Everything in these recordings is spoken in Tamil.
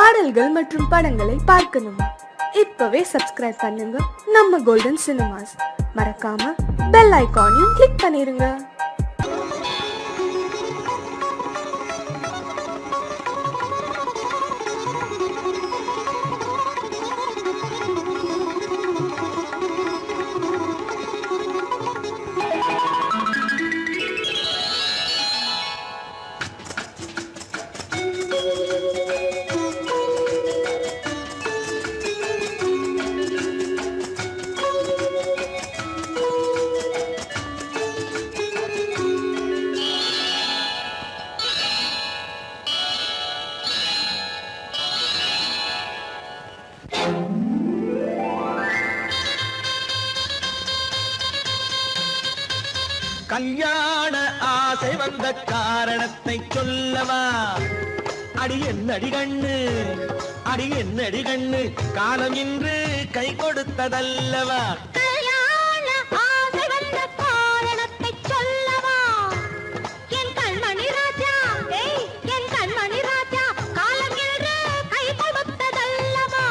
பாடல்கள் மற்றும் படங்களை பார்க்கணுமா? இப்பவே சப்ஸ்கிரைப் பண்ணுங்க நம்ம கோல்டன் சினிமாஸ். மறக்காம பெல் ஐகானையும் கிளிக் பண்ணிருங்க. கல்யாண ஆசை வந்த காரணத்தை சொல்லவா? அடி என்னடி கண்ணு, அடி என்னடி கண்ணு, காலம் இன்று கை கொடுத்ததல்லவா? கல்யாண ஆசை வந்த காரணத்தை சொல்லவா? என் கண்மணி ராஜா, என் கண்மணி ராஜா, காலம் இன்று கை கொடுத்ததல்லவா?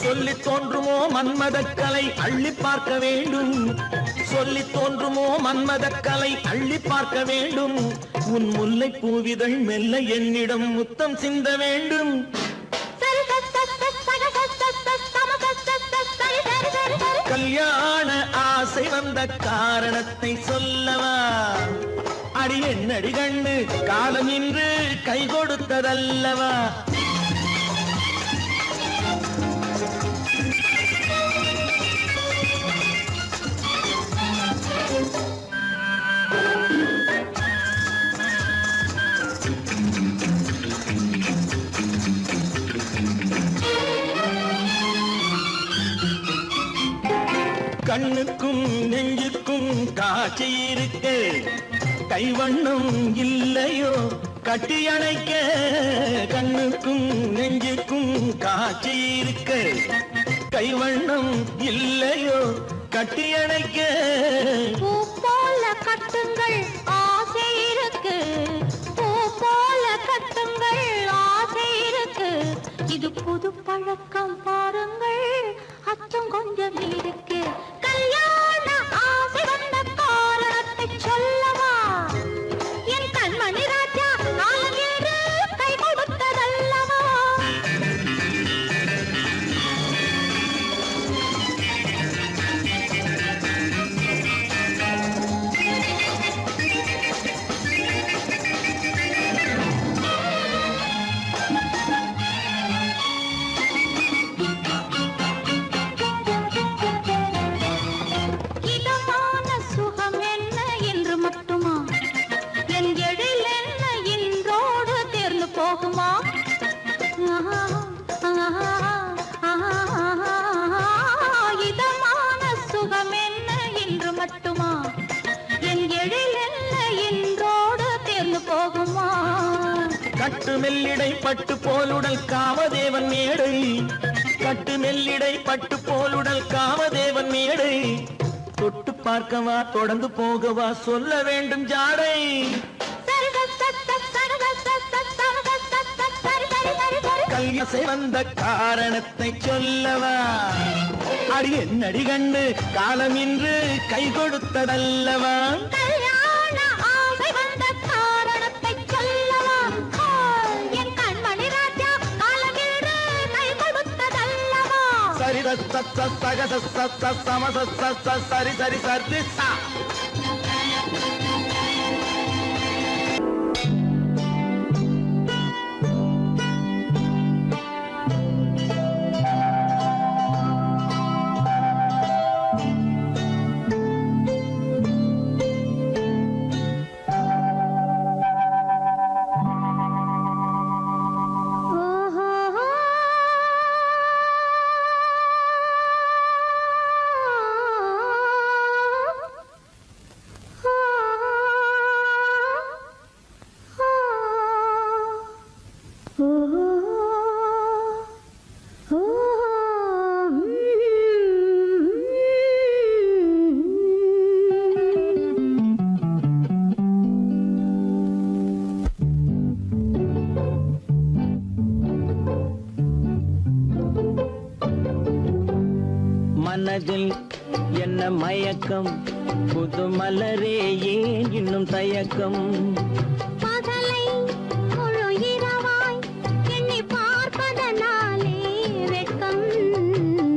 சொல்லி தோன்றுமோ மன்மதக்கலை அள்ளி பார்க்க வேண்டும், சொல்லி தோன்றுமோ மன்மதக்கலை அள்ளி பார்க்க வேண்டும். உன் முல்லை பூவிதழ் மெல்ல என்னிடம் முத்தம் சிந்த வேண்டும். கல்யாண ஆசை வந்த காரணத்தை சொல்லவா? அடி என்னடி கண்ணு, காலம் இன்று கை கொடுத்ததல்லவா? கண்ணுக்கும் நெஞ்சுக்கும் காட்சி இருக்கு, கைவண்ணம் இல்லையோ கட்டி அணைக்க? கண்ணுக்கும் நெஞ்சுக்கும் காட்சி இருக்கு, கைவண்ணம் இல்லையோ கட்டி அணைக்க? பூ போல கட்டுங்கள் ஆசை இருக்கு, பூ போல கட்டுங்கள் ஆசை இருக்கு. இது புது பழக்கம் பாருங்கள், அச்சம் கொஞ்சம் இருக்கு. கல்யாண ஆசை வந்த காரணத்தை சொல்லவா? என் கண்மணி ராஜா, காலம் இன்று கை கொடுத்ததல்லவா? இதமான சுகம் என்ன இன்று மட்டுமா? என் எழில் என்ன இன்றோடு தேர்ந்து போகுமா? கட்டு மெல்லிடை பட்டு போலுடல் காமதேவன் மேடை, கட்டு மெல்லிடை பட்டு போலுடல் காமதேவன் மேடை. தொட்டு பார்க்கவா தொடர்ந்து போகவா சொல்ல வேண்டும் ஜாடை? கல்யாண வந்த காரணத்தை சொல்லவா? அடி என்னடி கண்டு, காலம் இன்று கை கொடுத்ததல்லவா? கல்யாண ஆசை வந்த காரணத்தை சொல்லவா? என் கண்மணி ராஜா, காலம் இன்று கை கொடுத்ததல்லவா? சரி சக சம சரி சரி சரி சா. மனதில் என்ன மயக்கம் புது மலரே ஏன் இன்னும் தயக்கம் பகலை முழு இரவாய் எண்ணி பார்ப்பதனாலே வெட்கம்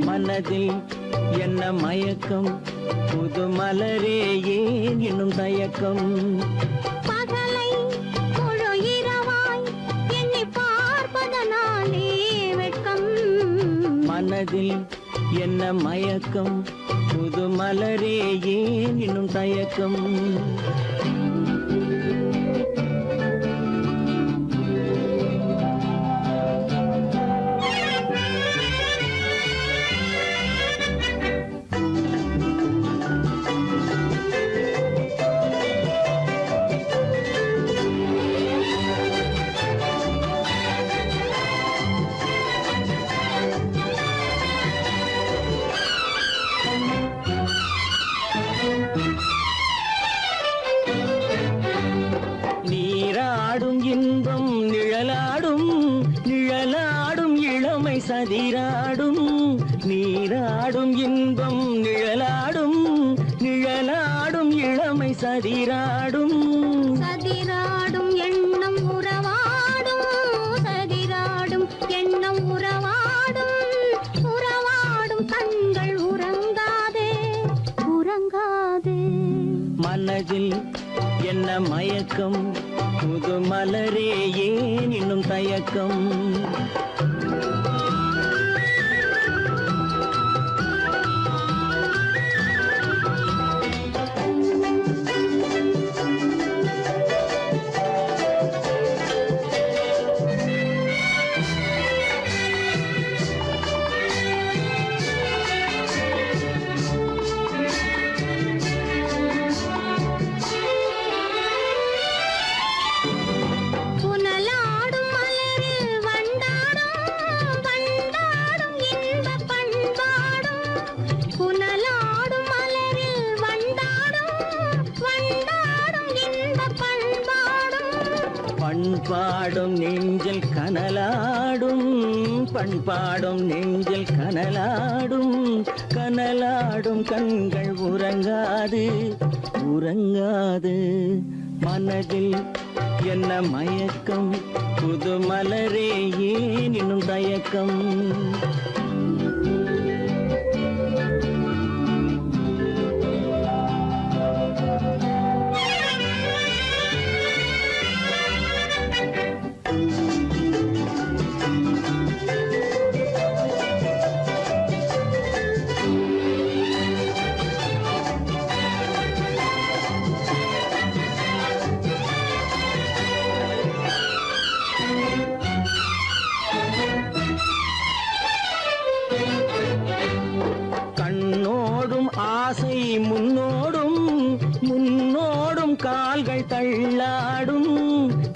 மனதில் என்ன மயக்கம் புது மலரே ஏன் இன்னும் தயக்கம் பகலை முழு இரவாய் எண்ணி பார்ப்பதனாலே வெட்கம் மனதில் என்ன மயக்கம் புது மலரே ஏன் இன்னும் தயக்கம் நீராடும் இன்பம் நிழலாடும் நிழலாடும் இளமை சதிராடும் நீராடும் இன்பம் நிழலாடும் நிழலாடும் இளமை சதிராடும் சதிராடும் எண்ணம் உறவாடும் சதிராடும் எண்ணம் உறவாடும் உறவாடும் கண்கள் உறங்காதே உறங்காதே மனதில் என்ன மயக்கம் புது மலரே ஏன் இன்னும் தயக்கம் புனலாடும் மலரில் வண்டாடும் வண்டாடும் இன்பப் பண்பாடும் புனலாடும் மலரில் வண்டாடும் வண்டாடும் இன்பப் பண்பாடும் பண்பாடும் நெஞ்சில் கனலாடும் பண்பாடும் நெஞ்சில் கனலாடும் கனலாடும் கண்கள் உறங்காது உறங்காது மனதில் என்ன மயக்கம் புது மலரே ஏன் இன்னும் தயக்கம் கண்ணோடும் ஆசை முன்னோடும் முன்னோடும் கால்கள் தள்ளாடும்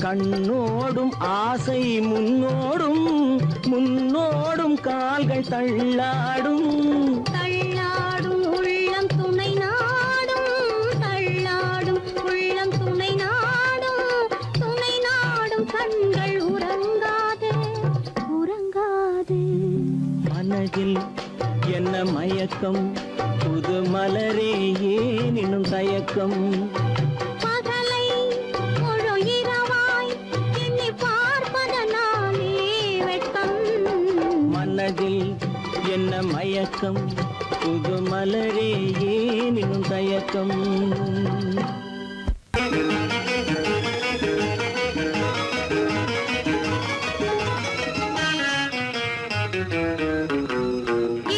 கண்ணோடும் ஆசை முன்னோடும் முன்னோடும் கால்கள் தள்ளாடும் தள்ளாடும் உள்ளம் துணை நாடும் தள்ளாடும் உள்ளம் துணை நாடும் கண்கள் உறங்காதே உறங்காதே மனதில் என்ன மயக்கம் புது மலரே ஏன் இன்னும் தயக்கம் பகலை முழு இரவாய் எண்ணி பார்ப்பதனாலே வெட்கம் மனதில் என்ன மயக்கம் புது மலரே ஏன் இன்னும் தயக்கம்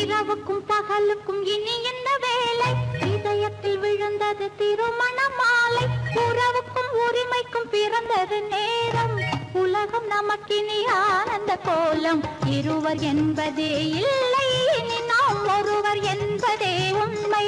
இரவுக்கும் பகலுக்கும் இனி என்ன வேலை இதயத்தில் விழுந்தது திருமண மாலை உறவுக்கும் உரிமைக்கும் பிறந்தது நேரம் உலகம் நமக்கினி ஆனந்த கோலம் இருவர் என்பதே இல்லை இனி நாம் ஒருவர் என்பதே உண்மை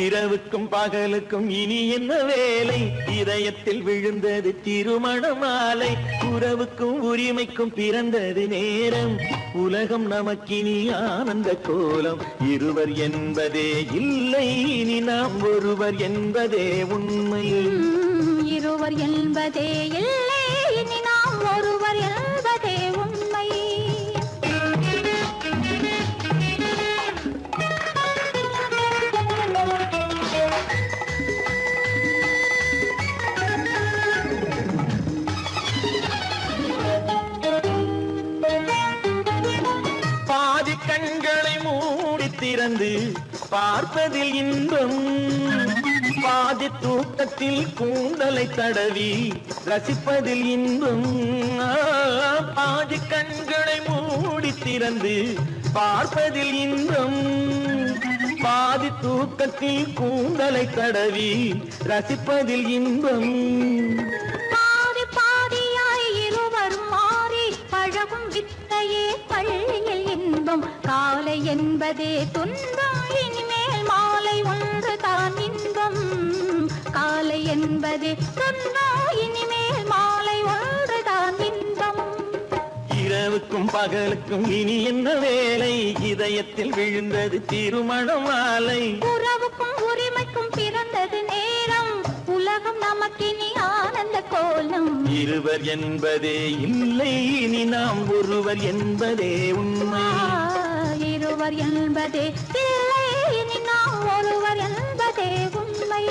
இரவுக்கும் பகலுக்கும் இனி என்ன வேலை இதயத்தில் விழுந்தது திருமண மாலை உறவுக்கும் உரிமைக்கும் பிறந்தது நேரம் உலகம் நமக்கினி ஆனந்த கோலம் இருவர் என்பதே இல்லை இனி நாம் ஒருவர் என்பதே உண்மை இருவர் என்பதே இல்லை இனி நாம் ஒருவர் என்பதே உண்மை மூடி திறந்து பார்ப்பதில் இன்பம், பாதி தூக்கத்தில் கூந்தலை தடவி ரசிப்பதில் இன்பம். பாதி கண்களை மூடி திறந்து பார்ப்பதில் இன்பம், பாதி தூக்கத்தில் கூந்தலை தடவி ரசிப்பதில் இன்பம். பாதி பாதியாய் இருவரும் மாறி பழகும் வித்தையே பள்ளியில் இன்பம். காலை என்பதே துன்பம், இனிமேல் மாலை ஒன்று தான் இன்பம். காலை என்பதே துன்பம், இனிமேல் மாலை ஒன்று தான் இன்பம். இரவுக்கும் பகலுக்கும் இனி என்ன வேலை, இதயத்தில் விழுந்தது திருமண மாலை. உறவுக்கும் உரிமைக்கும் பிறந்தது நேரம், உலகம் நமக்கினி ஆனந்த கோலம். இருவர் என்பதே இல்லை, இனி நாம் ஒருவர் என்பதே உண்மை. இருவர் என்பதே இல்லை, இனி நாம் ஒருவர் என்பதே உண்மை.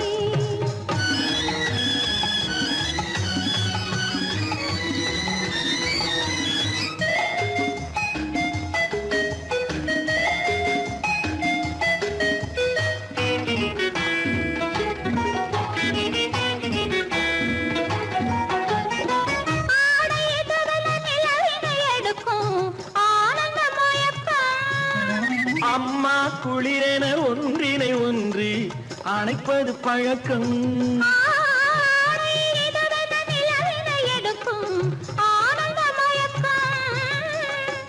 அம்மா குளிரென ஒன்றினை ஒன்று அணைப்பது பழக்கம்.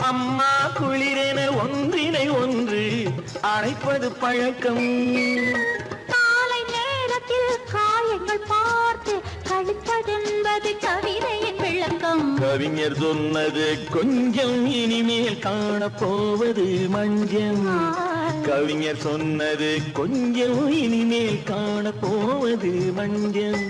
அம்மா குளிரென ஒன்றினை ஒன்று அணைப்பது பழக்கம். காலை நேரத்தில் காயங்கள் பார்த்து கழிப்பதென்பது கவிதையின் விளக்கம். கவிஞர் சொன்னது கொஞ்சம், இனிமேல் காணப்போவது மஞ்சள். கவிஞர் சொன்னது கொஞ்சம், இனிமேல் காணப்போவது மஞ்சள்.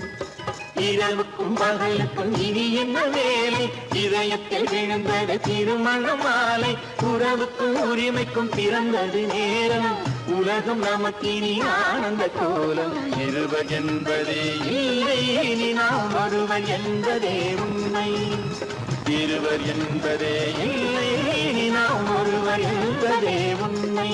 இரவுக்கும் பகலுக்கும் இனி என்ன வேலை, இதயத்தில் விழுந்தது திருமண மாலை. உறவுக்கும் உரிமைக்கும் பிறந்தது நேரம், உலகம் நமக்கினி ஆனந்த கோலம். இருவர் என்பதே இல்லை, இனி நாம் ஒருவர் என்பதே உண்மை. இருவர் என்பதே இல்லை, இனி நாம் ஒருவர் என்பதே உண்மை.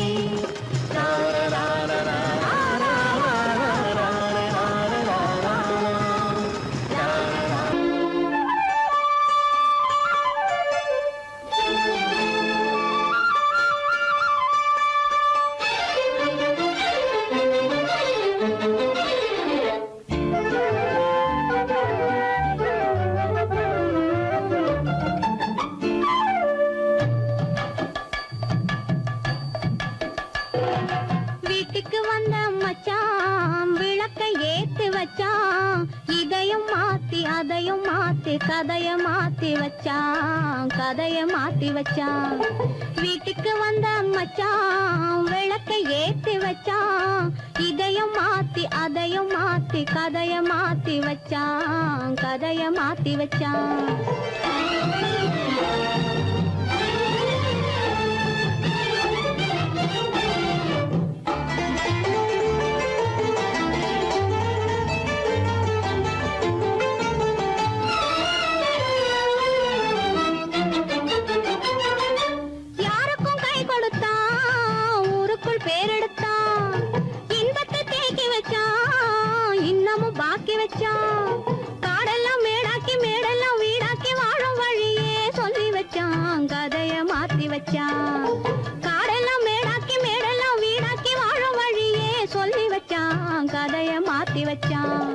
வீட்டுக்கு வந்த மச்சான் விளக்கை ஏத்தி வச்சான். இதையும் மாத்தி அதையும் மாத்தி கதைய மாத்தி வச்சான், கதைய மாத்தி வச்சான். வீட்டுக்கு வந்த மச்சான் விளக்கை ஏத்தி வச்சான். இதையும் மாத்தி அதையும் மாத்தி கதைய மாத்தி வச்சான், கதைய மாத்தி வச்சான். யாருக்கும் கை கொடுத்தான், ஊருக்குள் பேரெடுத்தான். இன்பத்தை தேக்கி வச்சான், இன்னமும் பாக்கி வச்சான். காடெல்லாம் மேடாக்கி மேடெல்லாம் வீடாக்கி வாழும் வழியே சொல்லி வச்சான், கதைய மாத்தி வச்சான். காடெல்லாம் மேடாக்கி மேடெல்லாம் வீடாக்கி வாழும் வழியே சொல்லி வச்சான், கதைய மாத்தி வச்சான்.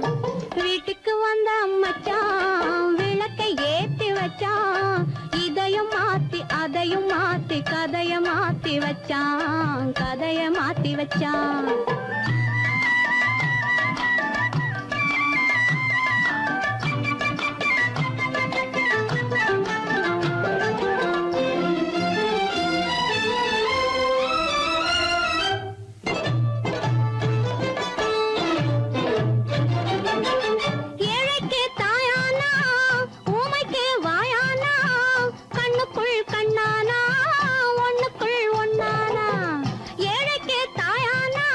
வீட்டுக்கு வந்த மச்சான் விளக்கை ஏத்தி வச்சான். இதையும் மாத்தி அதையும் மாத்தி கதைய மாத்தி வச்சான், கதைய மாத்தி வச்சான். ஏழைக்கு தாயானா, ஊமைக்கு வாயானா, கண்ணுக்குள் கண்ணானா, ஒண்ணுக்குள் ஒண்ணானா. ஏழைக்கு தாயானா,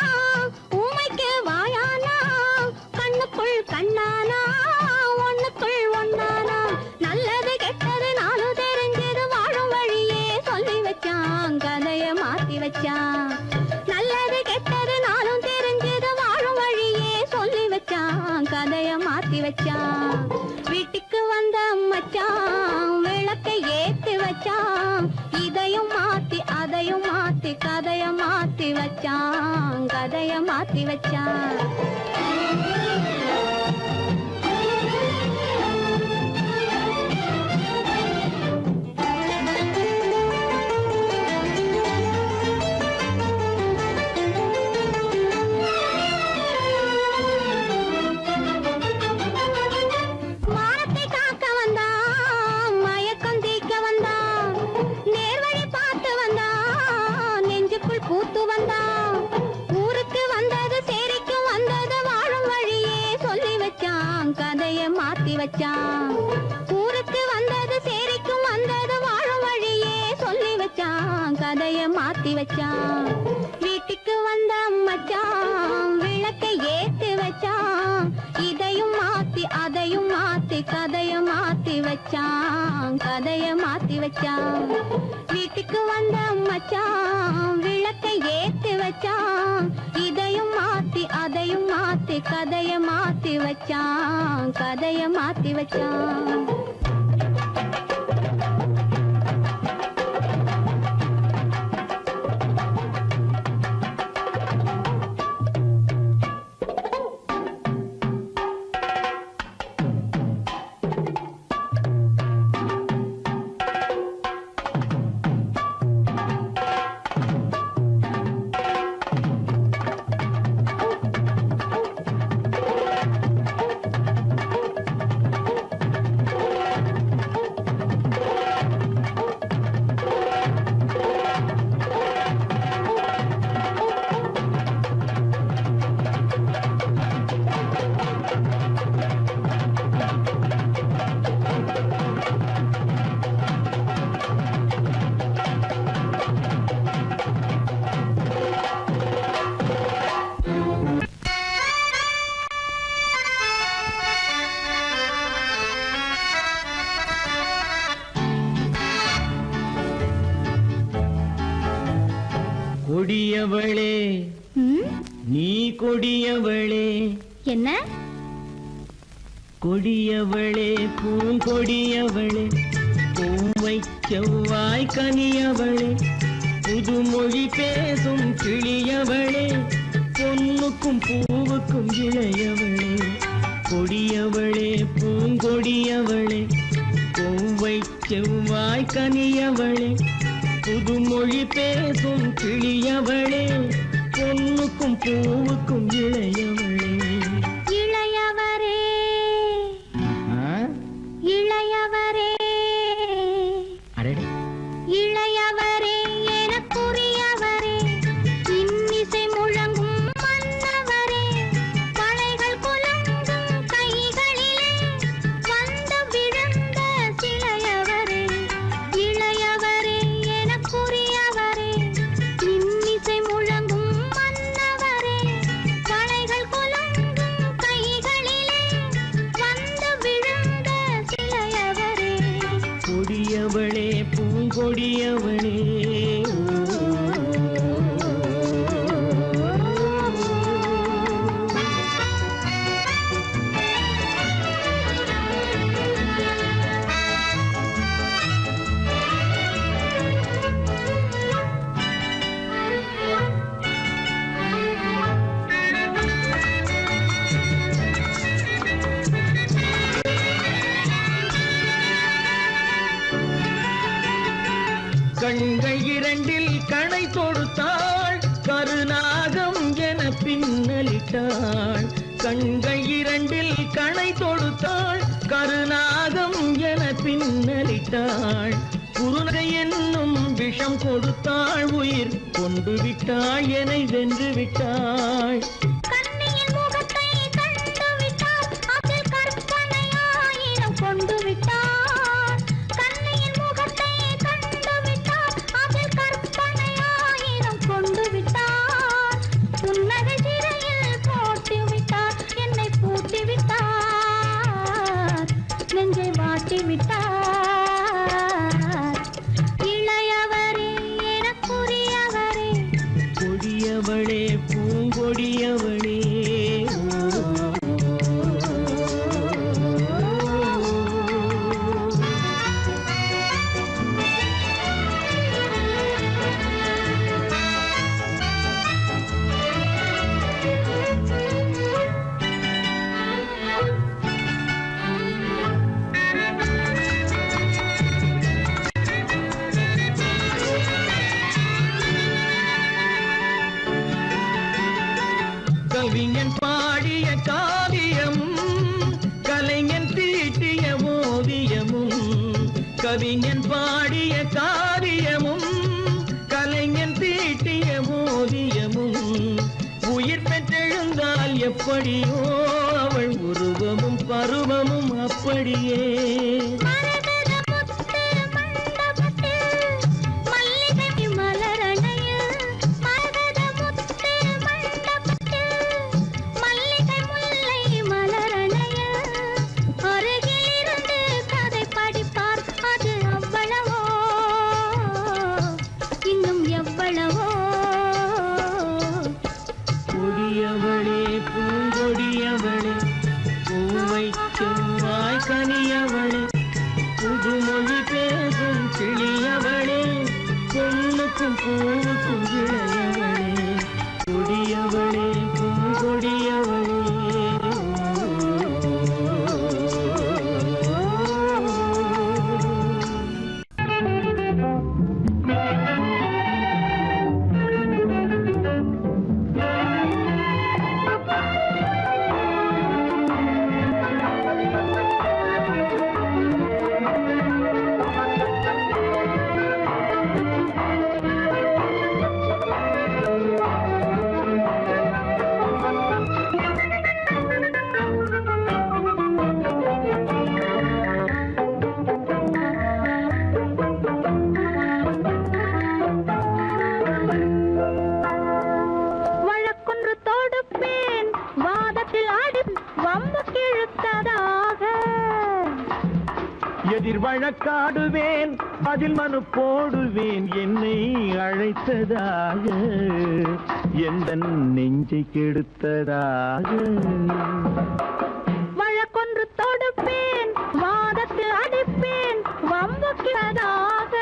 வச்சான். நல்லது கெட்டது நாளும் தெரிஞ்சது வாழும் வழியே சொல்லி வச்சான். கதைய மாத்தி வச்சான். வீட்டுக்கு வந்த மச்சான் விளக்கை ஏத்தி வச்சான். இதையும் மாத்தி அதையும் மாத்தி கதைய மாத்தி வச்சான். கதைய மாத்தி வச்சான். மானத்தை காக்க வந்தான், மயக்கம் தீர்க்க வந்தான், நேர்வழி பார்த்து வந்தான், நெஞ்சுக்குள் பூத்து வந்தான். ஊருக்கு வந்தது சேரிக்கு வந்தது வாழும் வழியே சொல்லி வச்சான். கதைய மாத்தி வச்சான். ஊருக்கு வந்தது சேரிக்கும் வந்தது வாழும் வழியே சொல்லி வச்சான். கதைய மாத்தி வச்சான். வீட்டுக்கு வந்த மச்சான் விளக்கை ஏத்தி வச்சான். இதையும் மாத்தி அதையும் மாத்தி கதைய மாத்தி வச்சான். கதைய மாத்தி வச்சான். வீட்டுக்கு வந்த மச்சான் விளக்கை ஏத்தி வச்சான். இதையும் மாத்தி அதையும் மாத்தி கதைய மாத்தி வச்சான். கதைய மாத்தி வச்சான். கொடியவளே நீ கொடியவளே. என்ன கொடியவளே பூங்கொடியவளே, பூவை செவ்வாய் கனியவளே, புதுமொழி பேசும் கிளியவளே, பொன்னுக்கும் பூவுக்கும் இளையவளே. கொடியவளே பூங்கொடியவளே, பூவை செவ்வாய் கனியவளே, புதுமொழி பேசும் கிளியவளே, பொன்னுக்கும் பூவுக்கும் இளையவளே. இளையவரே இளையவரே அடடே இளையவரே எனக்குரியவரே, இன்னிசை முழங்கும் மன்னவரே, வளைகள் குலுங்கும் கைகளிலே வந்து விழுந்த சிலையவரே. இளையவரே எனக்குரியவரே, இன்னிசை முழங்கும் மன்னவரே, வளைகள் குலுங்கும் கைகளிலே வந்து விழுந்த சிலையவரே. கொடியவளே பூங்கொடியவளே. கண்கள் இரண்டில் கணை தொடுத்தாள், கருநாகம் என பின்னலிட்டாள். கண்கள் இரண்டில் கணை தொடுத்தாள், கருநாகம் என பின்னலிட்டாள். குருநகை என்னும் விஷம் கொடுத்தாள், உயிர் கொண்டு விட்டாள், என்னை வென்று விட்டாள். கண்ணியின் முகத்தை கண்டு விட்டார், அதில் கற்பனையாயிரம் கொண்டு விட்டார். கண்ணியின் முகத்தை கண்டு விட்டார், அதில் கற்பனையாயிரம் கொண்டு விட்டார். புன்னகை சிறையில் போட்டு விட்டார், என்னை பூட்டி விட்டார், நெஞ்சை வாட்டி விட்டார். இளையவரே எனக்குரியவரே, கொடியவளே பூங்கொடியவளே கவிஞன் பாடிய காவியமும் கலைஞன் தீட்டிய ஓவியமும் கவிஞன் பாடிய காவியமும் கலைஞன் தீட்டிய ஓவியமும் உயிர் பெற்றெழுந்தால் எப்படியோ அவள் உருவமும் பருவமும் அப்படியே கொடியவளே பூங்கொடியவளே பூவை செவ்வாய் கனியவளே புதுமொழி பேசும் கிளியவளே பொண்ணுக்கும் பூவுக்கும் இளையவளே கொடியவளே பூங்கொடியவளே எதிர் வழக்காடுவேன் அதில் மனு போடுவேன் என்னை அழைத்ததாக எந்த நெஞ்சை கெடுத்ததாக வழக்கொன்று தொடுப்பேன் வாதத்தில் அடிப்பேன் வம்புக்கிறதாக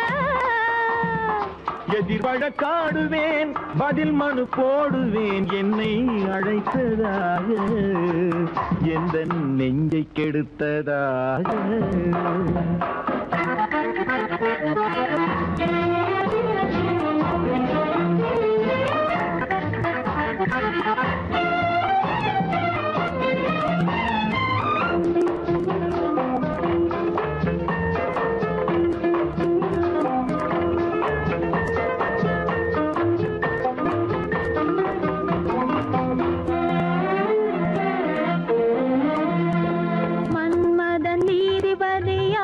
எதிர் வழக்காடுவேன் பதில் மனு போடுவேன் என்னை அழைத்ததாக எந்த நெஞ்சை கெடுத்ததாக மன்மதன் நீதிபதியாயிருப்பான்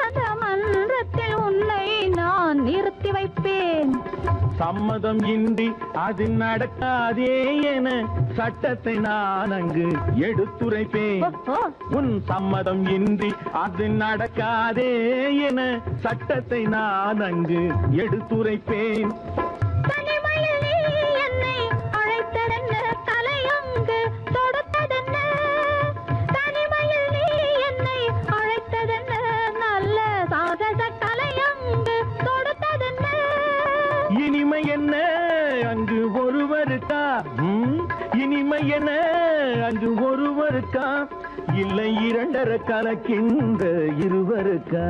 அந்த மன்றத்தில் உன்னை நான் நிறுத்தி வைப்பேன். சம்மதம் இன்றி அது நடக்காதே என சட்டத்தை நான் அங்கு எடுத்துரைப்பேன். உன் சம்மதம் இன்றி அது நடக்காதே என சட்டத்தை நான் அங்கு எடுத்துரைப்பேன். இனிமை என்ன அங்கு ஒருவருக்கா, இனிமை என்ன அங்கு ஒருவருக்கா, இல்லை இரண்டரை கலக்கின்ற இருவருக்கா.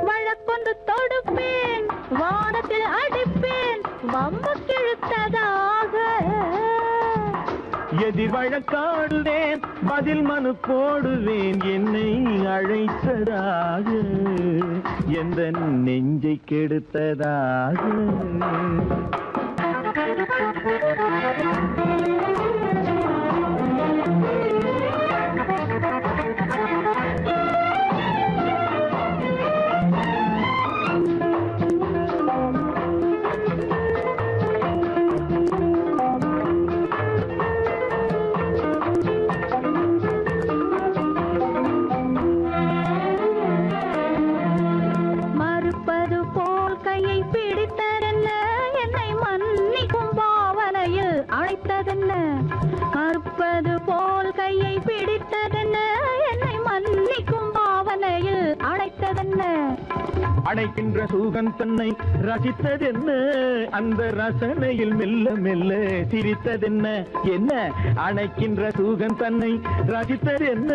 வழக்கொண்டு தொடுப்பேன், வானத்தில் அடிப்பேன், வம்பு கிழுத்ததாக. எதிர் வழக்காடுவேன், பதில் மனு போடுவேன், என்னை அழைத்ததாக எந்த நெஞ்சை கெடுத்ததாக. அடைக்கின்ற சூகன் தன்னை ரசித்ததென்ன, அந்த ரசனையில் மெல்ல மெல்ல சிரித்ததென்ன. என்ன அணைக்கின்ற சூகன் தன்னை ரசித்ததென்ன,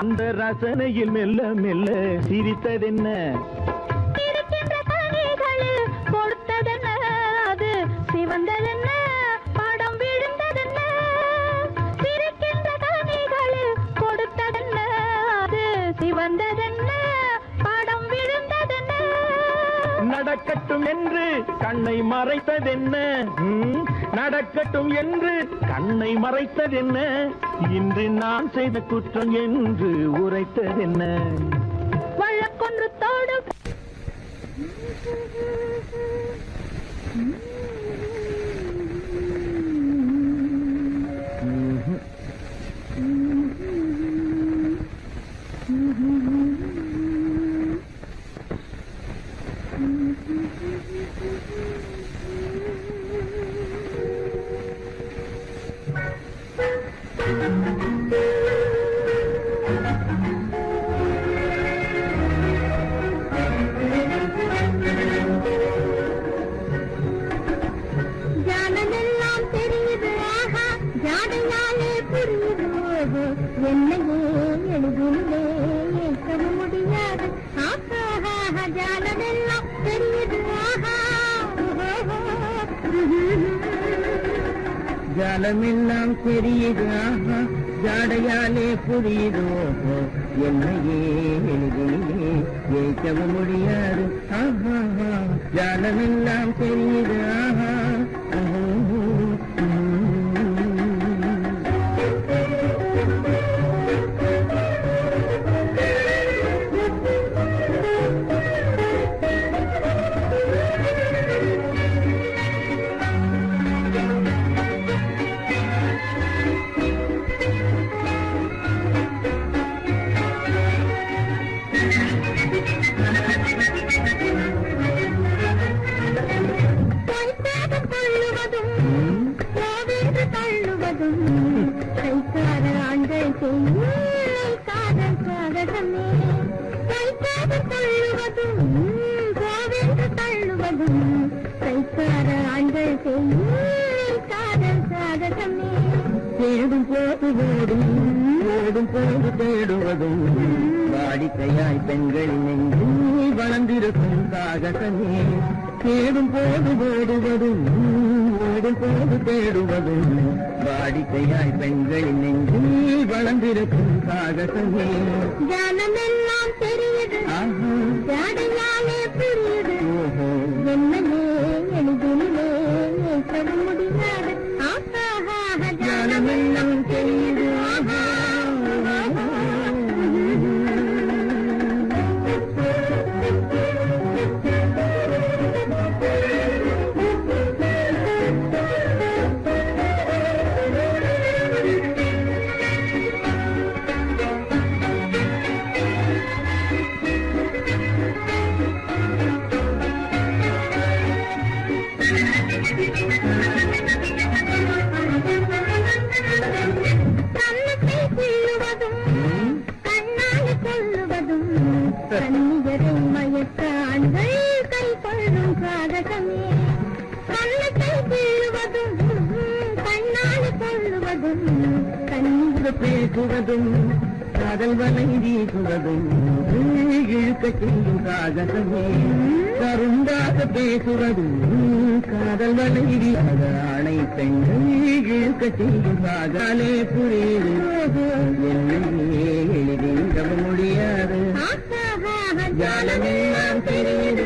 அந்த ரசனையில் மெல்ல மெல்ல சிரித்ததென்ன. இருக்கின்ற கனிகளில் கொடுத்ததென்ன, அது சிவந்ததென்ன, படம் விழுந்ததென்ன. இருக்கின்ற கனிகளில் கொடுத்ததென்ன, அது சிவந்ததென்ன, படம் விழுந்ததென்ன. நடக்கட்டும் என்று கண்ணை மறைத்ததென்ன, நடக்கட்டும் என்று கண்ணை மறைத்ததென்ன, இன்று நான் செய்த குற்றம் என்று உரைத்ததென்ன. வழக்கொன்று தோடு ஜானமெல்லாம் தெரியுது, ஆஹா ஜாடையாலே புரியுது, ஓஹோ என்னையே எழுதிலே ஏற்க முடியாது. ஆஹா ஜானமெல்லாம் தெரியுது, ஆஹா ஜாலமெல்லாம் தெரியுது, ஆஹா ஜாடையாலே புரியுது, ஓஹோ என்னையே எளிதிலே ஏற்கவும் முடியாது. ஆஹா ஜாலமெல்லாம் தெரியுது, ஆஹா தேடும் போது ஓடும் ஓடும் போது தேடுவதும் வாடிக்கையாய் பெண்கள் நெஞ்சு வளர்ந்திருக்கும் சாகசமே. தேடும் போது ஓடுவதும் ஓடும் போது தேடுவதும் வாடிக்கையாய் பெண்கள் நெஞ்சு வளர்ந்திருக்கும் சாகசமே. ஜானமெல்லாம் தெரியுது, ஜாடையாலே புரியுது, ஓஹோ என்னையே எளிதிலே ஏற்க முடியாது. ஜானமெல்லாம் தெரியுது, ஆஹா கண்ணியரை மயக்க ஆண்கள் கை கொள்ளும் சாகசமே. கண்ணத்தை கீழுவதும் கண்ணால் கொள்ளுவதும் கண்ணீர் பேசுவதும் காதல் வலை வீசுவதும் இழுக்க செய்யும் சாகசமே. கருந்தாக பேசுவதும் காதல் வலை வீசாத ஆணை பெண்கள் இழுக்க செய்யும் சாகாலே புரியுது, என்னையே எளிதில் முடியாது. ஜாலமெல்லாம் தெரியுது,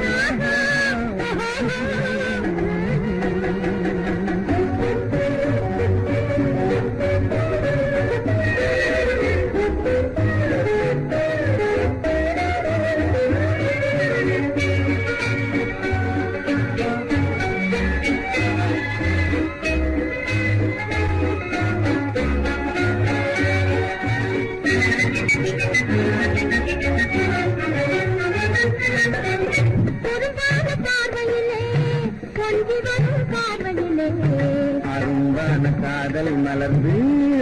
அரும்பான காதல் மலர்ந்து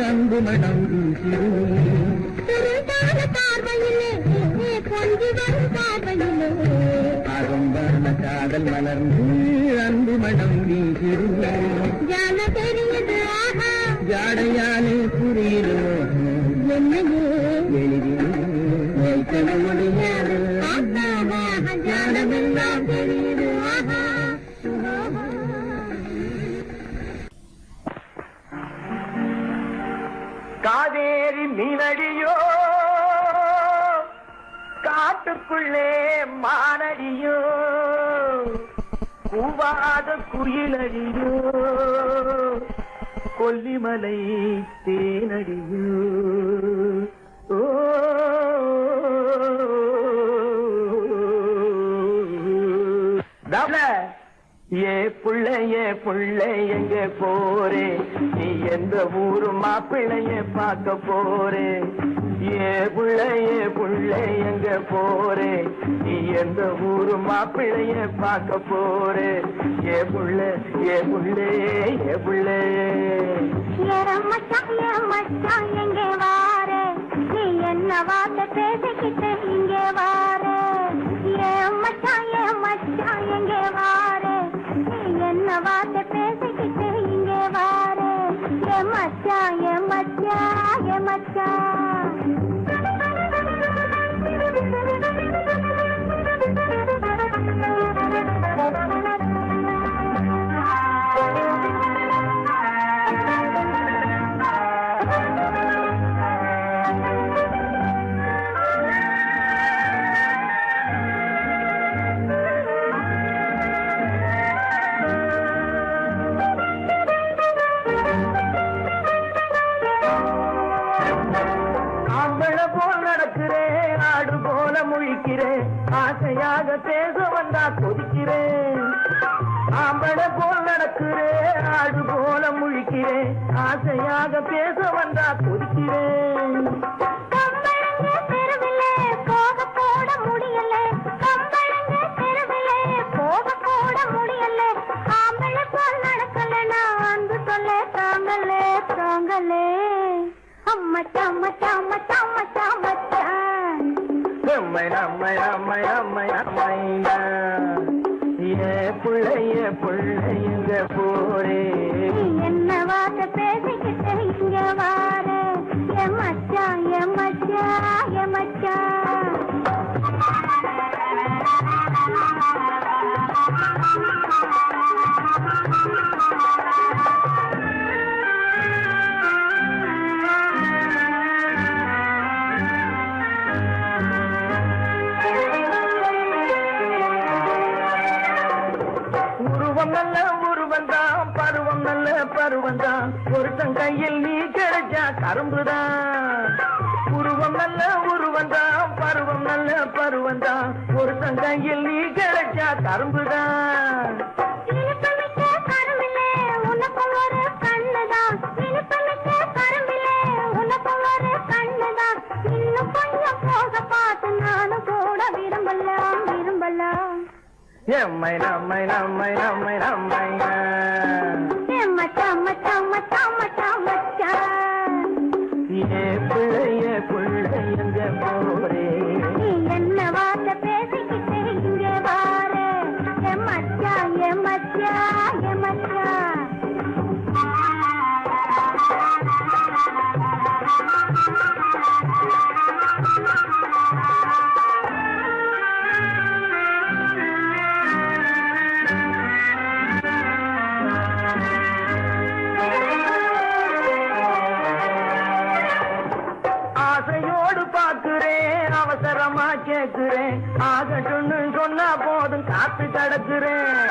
அன்பு மனம் காதல் மலர்ந்து அன்பு மனம் வீசிடுமே ஜான தெரியுது ஆஹா ஜாடையாலே புரியுமோ என்னையே எளிதில் வைக்க முடியாது ஜானமெல்லாம் தெரியுது ஆஹா காவேரி மீனடியோ காட்டுக்குள்ளே மானடியோ கூவாத குயிலடியோ கொல்லிமலை தேனடியோ ஓ ஏ புள்ள எங்க போரே நீ எந்த ஊரு மாப்பிள்ளைய பார்க்க போரே ஏ புள்ள எங்க போரே நீ எந்த ஊரு மாப்பிள்ளைய பார்க்க போரே ஏ புள்ள மச்சான் எங்கே வாரே நீ என்ன வார்த்தை பேசிக்கிட்டு இங்கே வாரே மச்சான் எங்கே வாரே நீ என்ன வார்த்தை பேசிக்கிட்டு இங்கே வாரே மச்சான் ஆசையாக பேச வந்தா கொதிக்கிறேன் ஆம்பளை போல் நடக்கிறேன் ஆடு போல முழிக்கிறேன் ஆசையாக பேச வந்தா கொதிக்கிறேன் போக போட முடியல ஆம்பளை போல் நடக்கல நான் அன்பு சொல்ல தாங்களே அம்மச்சான் புள்ளைய போரே என்ன வார்த்தை பேசிக்கிட்டு இங்க வாரே மச்சான் பருவந்தான் ஒருத்தன் கையில் நீ கிடைச்சா கரும்புதான் உருவம் நல்ல உருவந்தான் பருவம் நல்ல பருவந்தான் ஒருத்தன் கையில் நீ கிடைச்சா கரும்புதான் நம்மை புள்ளைய போரே என்ன வார்த்தை பேசிக்கிட்டு இங்கே வாரே மச்சான் அவசரமா கேட்கிறேன் ஆகட்டும்னு சொன்னா போதும் காத்து கிடக்குறேன்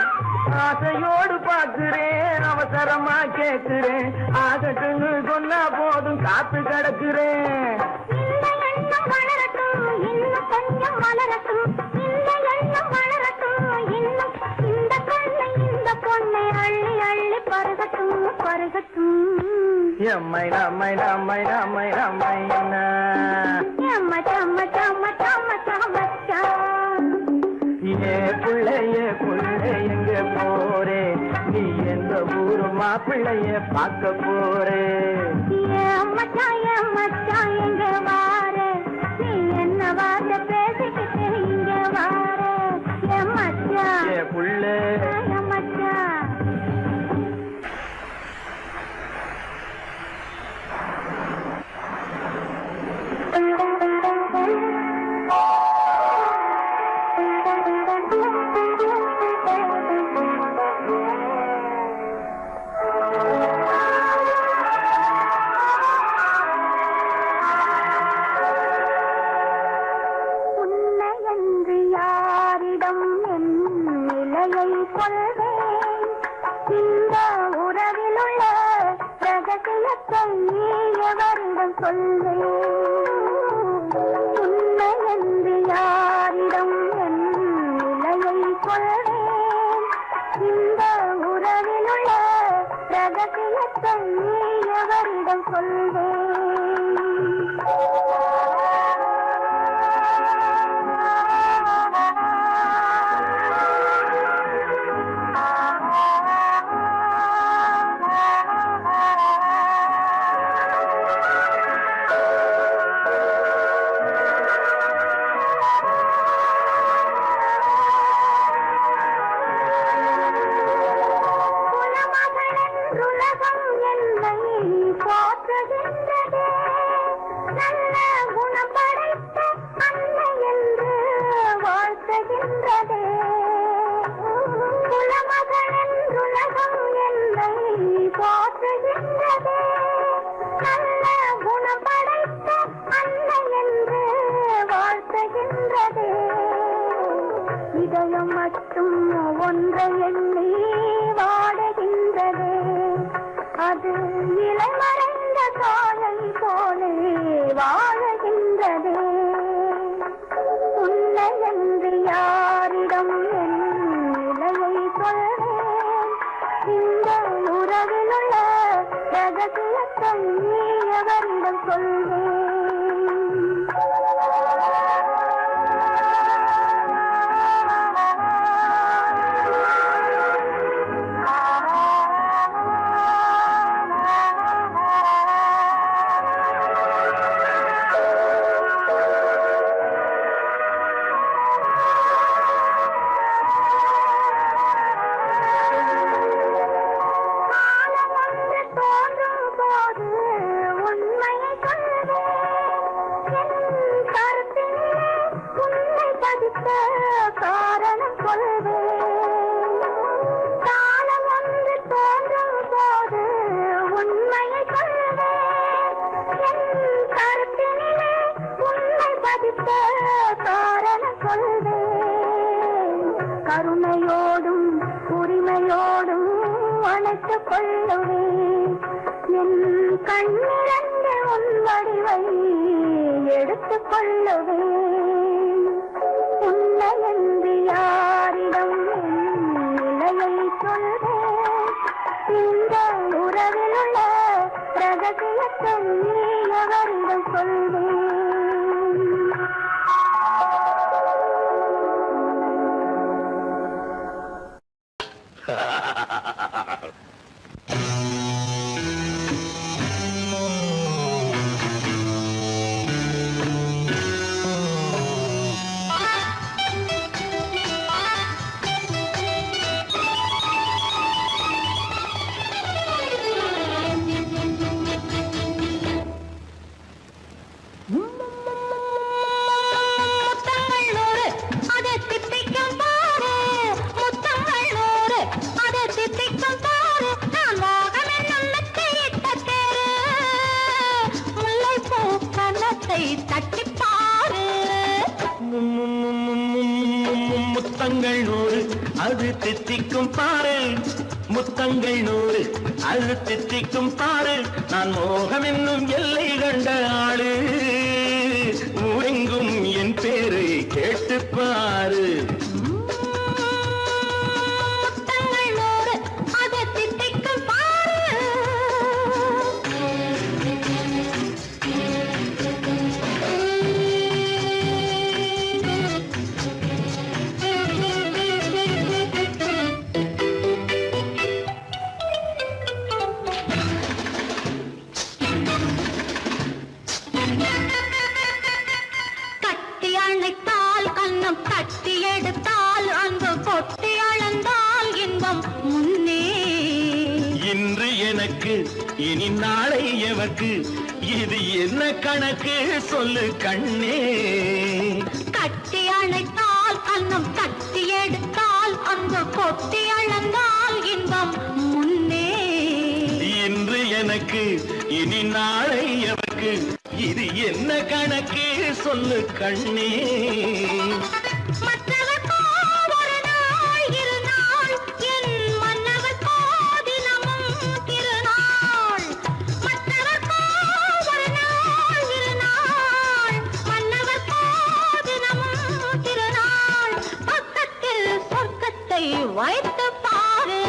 ஆசையோடு பார்க்கிறேன் அவசரமா கேட்கிறேன் ஆகட்டும்னு சொன்னா போதும் காத்து கிடக்குறேன் புள்ளைய போரே நீ எந்த ஊரு மாப்பிள்ளைய பார்க்க போரே மச்சான் எங்க வாரே நீ என்ன வார்த்தை பேசிக்கிட்டு இங்க வாரே மச்சான் புள்ள சொல்வேன் உண்மை என்று யாரிடம் என் நிலையை சொல்வேன் இந்த உறவில் உள்ள ரகசியத்தை எவரிடம் சொல்வேன் இதயம் மட்டும் ஒன்றை எண்ணி வாடுகின்றதே அது இளமறைந்த காலை போலே வாழுகின்றதே உன்னை என்று யாரிடம் என் நிலையை சொல்வேன் இந்த உறவில் உள்ள ரகசியத்தை எவரிடம் சொல்வேன் காரணம் சொல்வேன் காலம் ஒன்று தோன்றும் போது உண்மையை சொல்வேன் என் கருத்தினிலே உண்மை பதித்த காரணம் சொல்வேன் கருணையோடும் உரிமையோடும் அணைத்துக் கொள்ளுவேன் என் கண்ணிரண்டு உன் வடிவை எடுத்துக் கொள்ளுவேன் உன்னை என்று யாரிடம் நிலையை சொல்வேன் இந்த உறவில் உள்ள ரகசியத்தை எவரிடம் சொல்வேன் முத்தங்கள் நூறு அது தித்திக்கும் பாரு முத்தங்கள் நூறு அது தித்திக்கும் பாரு நான் மோகம் என்னும் எல்லை கண்ட ஆளு ஊரெங்கும் என் பேரை கேட்டுப்பாரு கட்டி எடுத்தால் அங்கு கொட்டி அளந்தால் இன்பம் முன்னே இன்று எனக்கு இனி நாளை எவர்க்கு இது என்ன கணக்கு சொல்லு கண்ணே கட்டி அணைத்தால் கண்ணம் கட்டி எடுத்தால் அங்கு கொட்டி அளந்தால் இன்பம் முன்னே இன்று எனக்கு இனி நாளை எவர்க்கு இது என்ன கணக்கு சொல்லு கண்ணே மற்றவர்க்கோ ஒரு நாள் இரு நாள் என் மன்னவர்க்கோ தினமும் திருநாள் மற்றவர்க்கோ ஒரு நாள் வைத்து பாரு.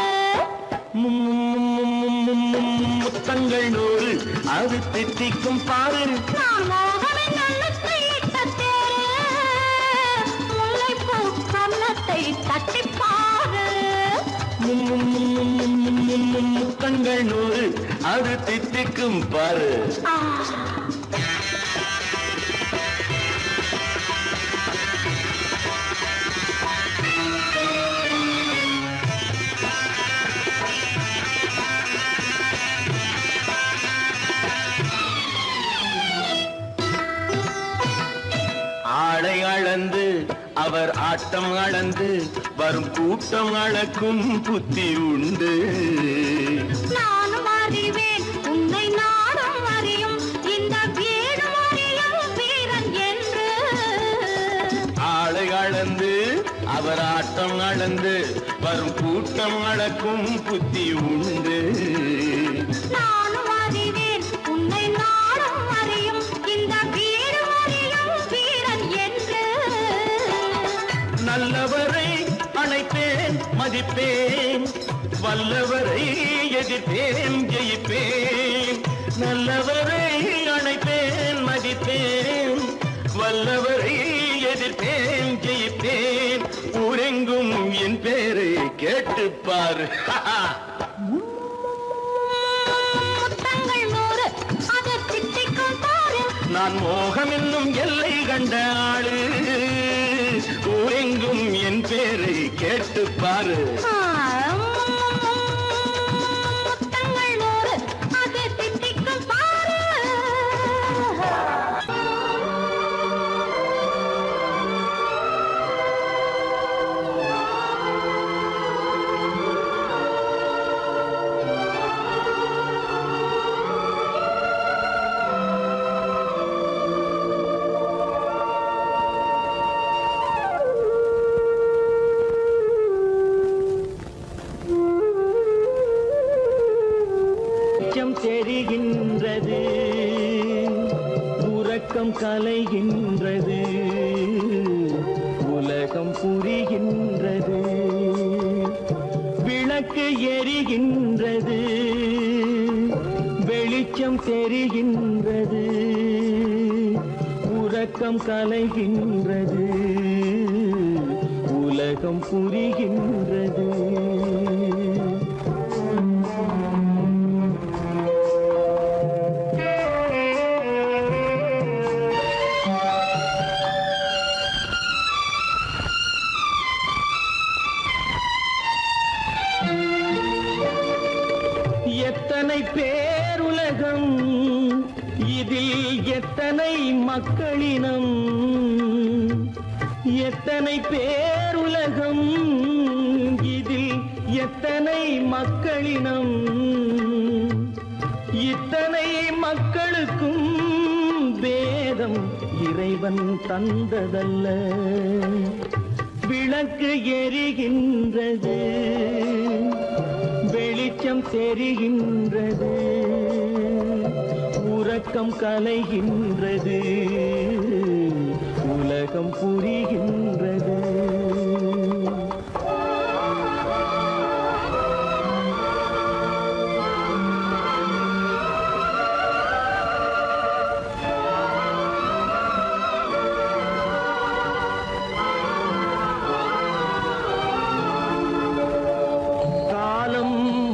முத்தங்கள் நூறு அது தித்திக்கும் பாரு. நான் மோகனின் எண்ணத்தை இட்ட தேரு, முல்லைப்பூ கன்னத்தை தட்டிப் பாரு. முத்தங்கள் நூறு அது தித்திக்கும் பாரு. ஆளை அளந்து அவர் ஆட்டம் அளந்து வரும் கூட்டம் அளக்கும் புத்தி உண்டு. நானும் அறிவேன் உன்னை நாடும் அறியும் இந்த வீடும் அறியும் வீரன் என்று. ஆளை அளந்து அவர் ஆட்டம் அளந்து வரும் கூட்டம் அளக்கும் புத்தி உண்டு. நானும் அறிவேன் உன்னை நாடும் அறியும் இந்த வீடும் அறியும் வீரன் என்று. நல்லவரை அணைப்பேன் மதிப்பேன், வல்லவரை எதிர்ப்பேன் ஜெயிப்பேன். நல்லவரை அணைப்பேன் மதிப்பேன், வல்லவரை எதிர்ப்பேன் ஜெயிப்பேன். ஊரெங்கும் என் பேரை கேட்டுப்பார். முத்தங்கள் நூறு அது தித்திக்கும் பாரு. நான் மோகம் என்னும் எல்லை கண்ட ஆளு, ஊரெங்கும் என் பேரை கேட்டுப்பாரு. முத்தங்கள் நூறு அது தித்திக்கும் பாரு. வெளிச்சம் தெரிகின்றது, உறக்கம் கலைகின்றது, உலகம் புரிகின்றது, விளக்கு எரிகின்றது, வெளிச்சம் தெரிகின்றது, உறக்கம் கலைகின்றது, உலகம் புரிகின்றது. எத்தனை பேருலகம், இதில் எத்தனை மக்களினம். எத்தனை பேருலகம், இதில் எத்தனை மக்களினம். இத்தனை மக்களுக்கும் வேதம் இறைவன் தந்ததல்ல. விளக்கு எரிகின்றது, வெளிச்சம் தெரிகின்றது, உறக்கம் கலைகின்றது, உலகம் புரிகின்றது.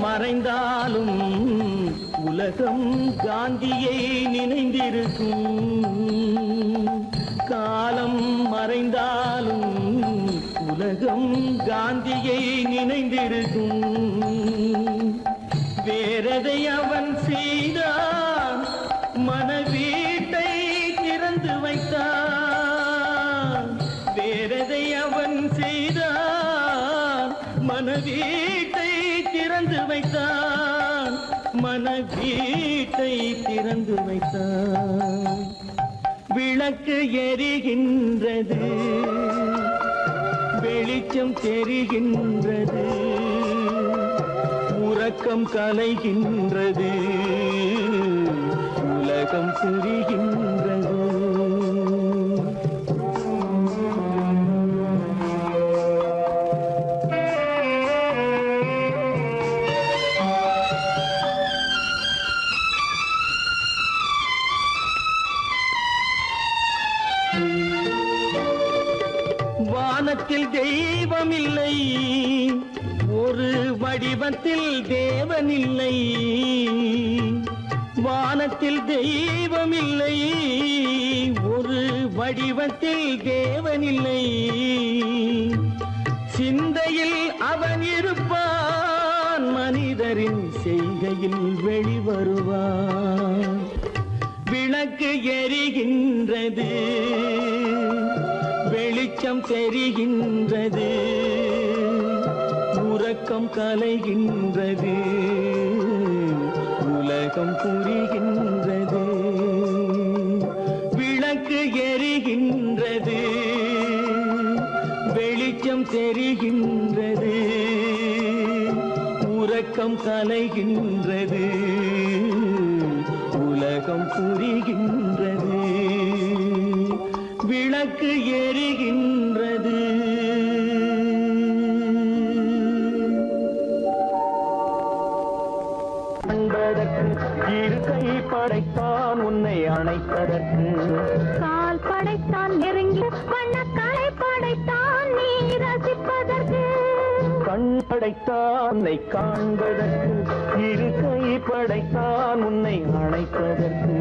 மறைந்தாலும் உலகம் காந்தியை நினைந்திருக்கும். காலம் மறைந்தாலும் உலகம் காந்தியை நினைந்திருக்கும். வேறதை அவன் செய்தான், மனவீட்டை திறந்து வைத்தான். வேறதை அவன் செய்தான், மனவீட்டை திறந்து வைத்தான், மனவீட்டை திறந்து வைத்தான். விளக்கு எரிகின்றது, வெளிச்சம் தெரிகின்றது, உறக்கம் கலைகின்றது, உலகம் புரிகின்றது. வானத்தில் தெய்வமில்லை, ஒரு வடிவத்தில் தேவனில்லை. வானத்தில் தெய்வமில்லை, ஒரு வடிவத்தில் தேவனில்லை. சிந்தையில் அவன் இருப்பான், மனிதரின் செய்கையில் வெளிவருவான். விளக்கு எரிகின்றது, வெளிச்சம் தெரிகின்றது, உறக்கம் கலைகின்றது, உலகம் புரிகின்றது. விளக்கு எரிகின்றது, வெளிச்சம் தெரிகின்றது, உறக்கம் கலைகின்றது, உலகம் புரிகின்றது. விளக்கு எரிகின்றது. அன்பதற்கு இரு கை படைத்தான் உன்னை அணைப்பதற்கு. கால் படைத்தான் நெருங்கி வண்ணக்காலை படைத்தான் நீ ரசிப்பதற்கு. கண் படைத்தான் உன்னை காண்பதற்கு, இரு கை படைத்தான் உன்னை அணைப்பதற்கு.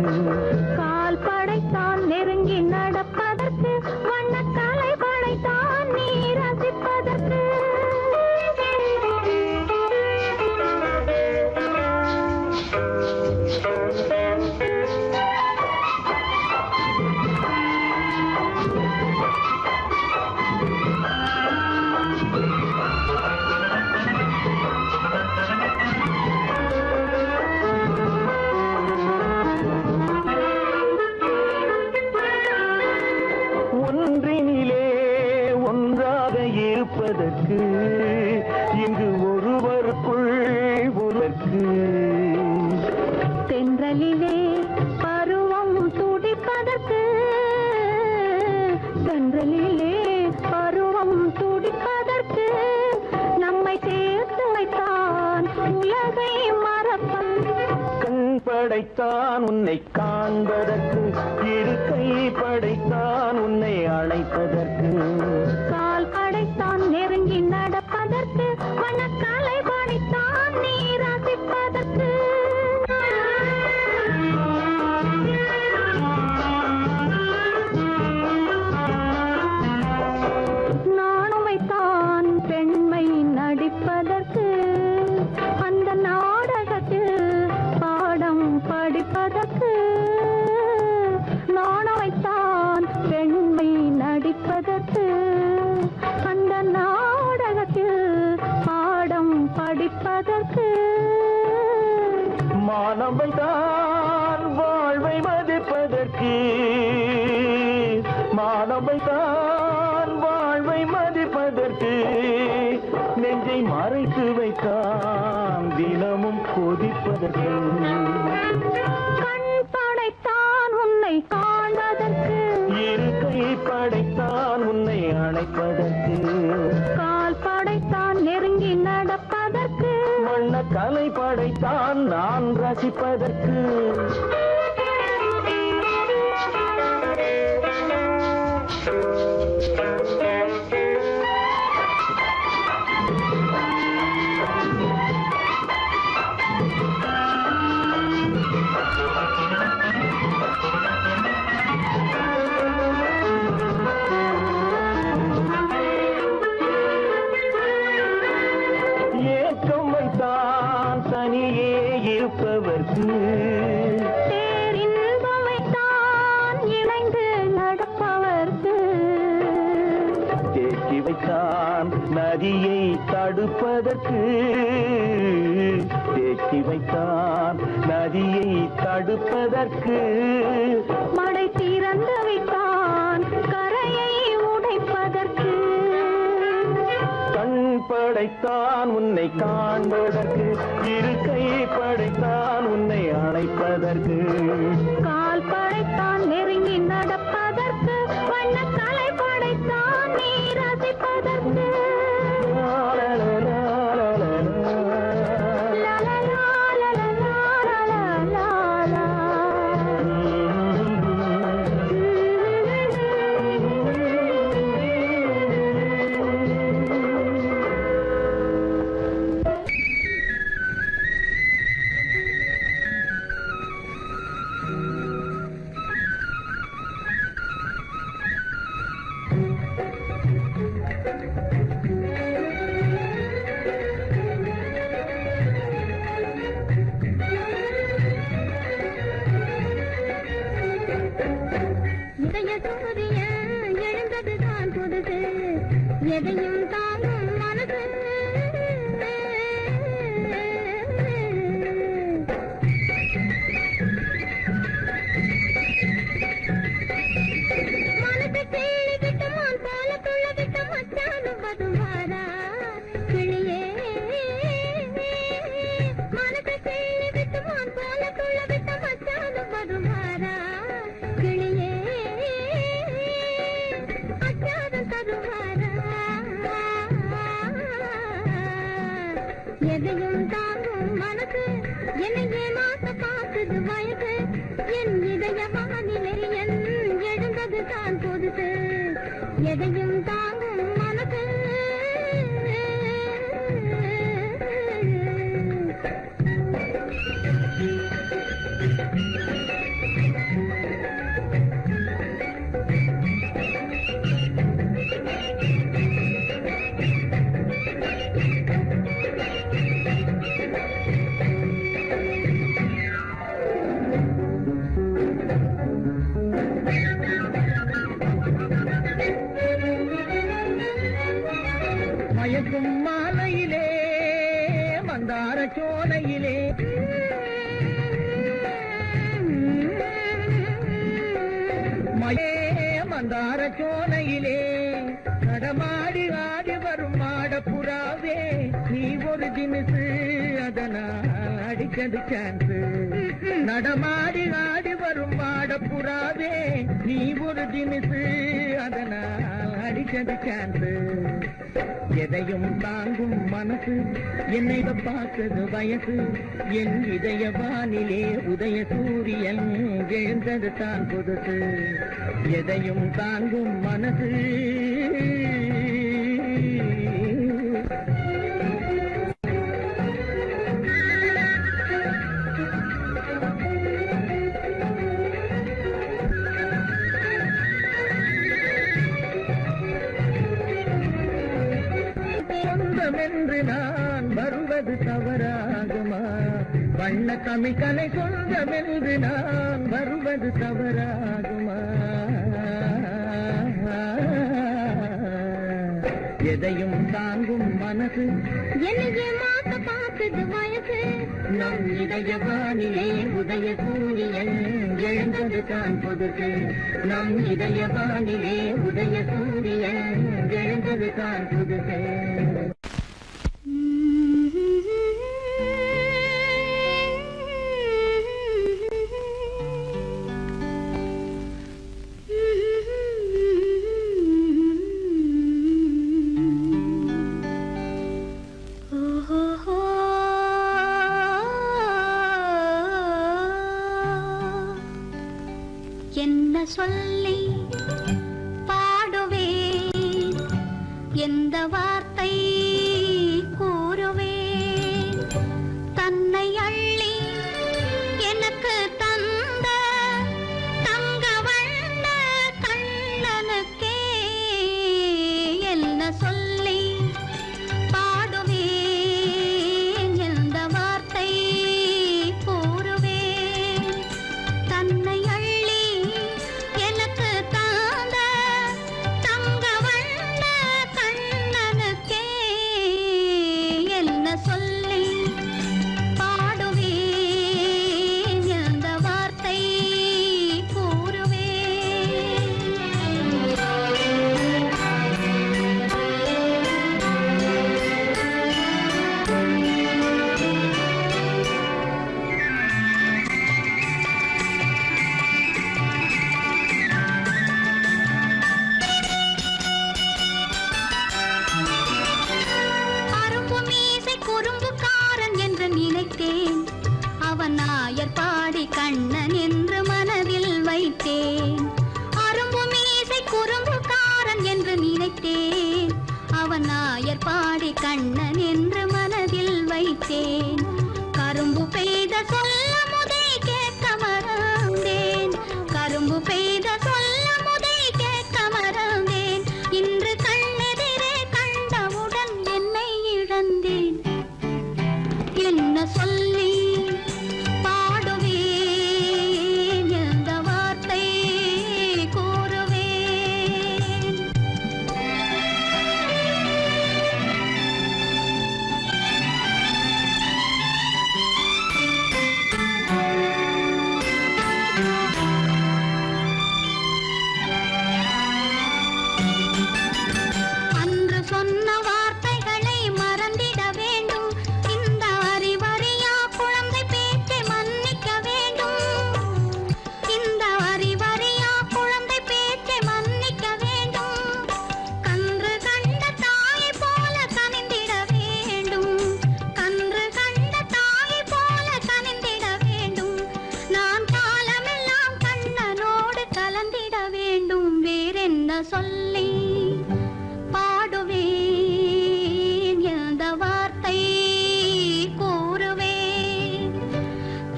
கால் படைத்தான் நெருங்கி நடப்பதற்கு, வண்ணக்காலை படைத்தான் நீ ரசிப்பதற்கு. ஒன்றினிலே ஒன்றாக இருப்பதற்கு, இங்கு ஒருவருக்குள் ஒருவருக்கு. தென்றலிலே பருவம் துடிப்பதற்கு, தென்றலிலே பருவம் துடிப்பதற்கு. நம்மை சேர்த்து வைத்தான் உலகை மறப்பன். கண் படைத்தான் உன்னை காண்பதற்கு, இரு கை படைத்தான் உன்னை அழைப்பதற்கு. கால் படைத்தான் நெருங்கி நடப்பதற்கு, வண்ணக்காலை படைத்தான் நீ ரசிப்பதற்கு. நானுமைத்தான் பெண்மை நடிப்பதற்கு, அந்த நாடகத்தில் பாடம் படிப்பதற்கு. நானுமைத்தான் பெண்மை நடிப்பதற்கு, அந்த நாடகத்தில் பாடம் படிப்பதற்கு. மானவைதான் வாழ்வை மதிப்பதற்கு, மானவைதான் வாழ்வை மதிப்பதற்கு. நெஞ்சை மறைத்து வைத்தான் தினமும் கொதிப்பதற்கு. கண் படைத்தான் உன்னை காண்பதற்கு, இரு கை படைத்தான் உன்னை அணைப்பதற்கு. கால் படைத்தான் நெருங்கி நடப்பதற்கு. வண்ண கலை படைத்தான் நான் ரசிப்பதற்கு. ஏக்கம் வைத்தான் தனியே இருப்பவர்க்கு, பேரின்பம் வைத்தான் இணைந்து நடப்பவர்க்கு. தேக்கி வைத்தான் நதியை தடுப்பதற்கு, தேக்கி வைத்தான் நதியை தடுப்பதற்கு. மடை திறந்து வைத்தான் கரையை உடைப்பதற்கு. கண் படைத்தான் உன்னை காண்பதற்கு, இரு கை படைத்தான் உன்னை அணைப்பதற்கு. கால் படைத்தான் நெருங்கி நடப்பதற்கு, வண்ணக்கலை படைத்தான் நீ ரசிப்பதற்கு. எதையும் தாங்கும் மனசு மனசை கிள்ளி விட்டு மான் போல துள்ள விட்டு மச்சானும் வருவாரா கிளியே மனசை கிள்ளி விட்டு மான் போல துள்ள விட்டு மச்சானும் வருவாரா கிளியே அச்சாரம் தருவாரா எதையும் தாங்கும் மனசு என்னையே மாத்த பார்க்குது வயசு என் இதயமானிலே என் எழுந்தது தான் புதுசு எதையும் தாங்கும் மனசு மயக்கும் மாலையிலே மந்தார சோலையிலே மயே மந்தார சோலையிலே நடமாடி ஆடி வரும் மாடப்புறாவே நீ ஒரு தினசு அதனால் அடிச்சது சான்ஸ் நடமாடி ஆடி வரும் மாடப்புறாவே நீ ஒரு தினசு அதனால் அடிச்சது சான்ஸ் எதையும் தாங்கும் மனசு என்னை பார்த்தது வயசு என் இதய வானிலே உதய சூரியன் எழுந்தது தான் புதுசு எதையும் தாங்கும் மனசு சொந்தமென்று நான் வருவது தவறாகுமா வண்ண தமிழ் கலை சொந்தமென்று நான் வருவது தவறாகுமா எதையும் தாங்கும் மனசு என்னையே மாத்த பார்க்குது வயசு நம் இதய வானிலே உதய சூரியன் எழுந்தது தான் புதுசு நம் இதய வானிலே உதய சூரியன் எழுந்தது தான் புதுசு என்ன சொல்லி பாடுவேன் எந்த வார்த்தை கூறுவேன் தன்னை அள்ளி எனக்கு தந்த தங்க வண்ண கண்ணனுக்கே என்ன சொல்லி பாடுவேன் எந்த வார்த்தை கூறுவேன் தன்னை அள்ளி எனக்கு தாந்த தங்க வண்ண கண்ணனுக்கே சொல்லி பாடுவேன் எந்த வார்த்தை கூறுவேன்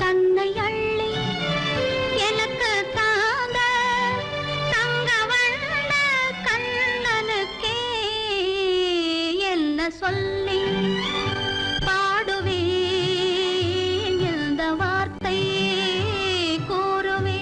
தன்னை அள்ளி எனக்கு தாங்க தங்க வண்ண கண்ணனுக்கே என்ன சொல்லி பாடுவேன் எந்த வார்த்தை கூறுவேன்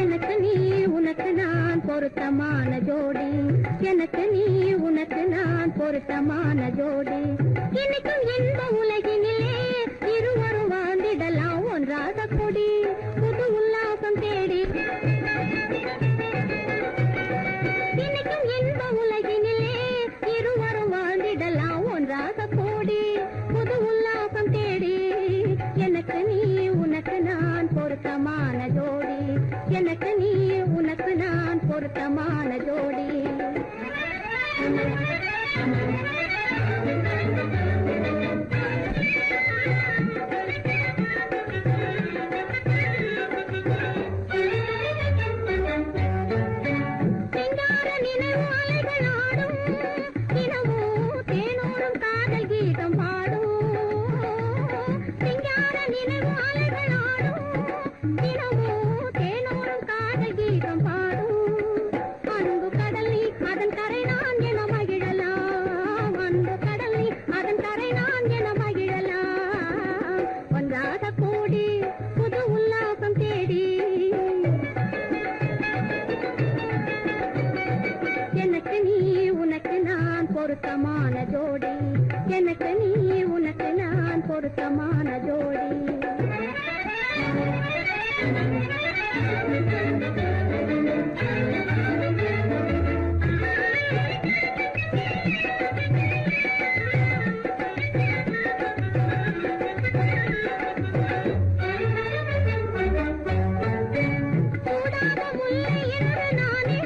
எனக்கு நீ உனக்கு நான் பொருத்தமான ஜோடி எனக்கு நீ உனக்கு நான் பொருத்தமான ஜோடி இன்னைக்கும் இந்த உலகினிலே இருவரும் வாழ்ந்திடலாம் ஒன்றாக கொடி புது உல்லாசம் தேடி இன்னைக்கும் இந்த உலகினிலே இருவரும் வாழ்ந்திடலாம் ஒன்றாக கூடி புது உல்லாசம் தேடி எனக்கு நீ உனக்கு நான் பொருத்தமான ஜோடி எனக்கு நீ உனக்கு நான் பொருத்தமான ஜோடி சிங்கார நினைவு அலைகள் ஆடும் தினமும் தேனோடும் காதல் கீதம் பாடும் சிங்கார நினைவு அலைகள் ஆடும் தினமும் தேனோடும் காதல் கீதம் பாடும் அன்பு கடல் நீ அதன் கரை நான் என மகிழலாம் அன்பு கடல் நீ அதன் கரை நான் என மகிழலாம் ஒன்றாக கூடி புது உல்லாசம் தேடி எனக்கு நீ உனக்கு நான் பொருத்தமான ஜோடி எனக்கு நீ உனக்கு நான் பொருத்தமான ஜோடி கூடாத முல்லை என்று நானே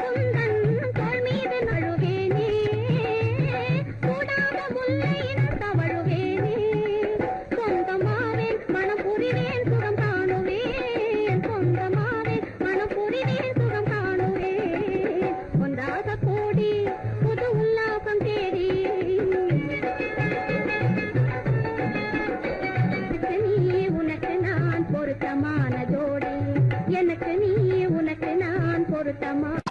உந்தன் தோள் மீது நழுவேனே கூடாத முல்லை என்று தவழுவேனே சொந்தமாவேன் மனம் புரிவேன் சுகம் காணுவேன் சொந்தமாவேன் மனம் புரிவேன் சுகம் காணுவேன் ஒன்றாக கூடி புது உல்லாசம் தேடி நீ உனக்கு நான் பொருத்தமான ஜோடி எனக்கு நீ உனக்கு நான் பொருத்தமான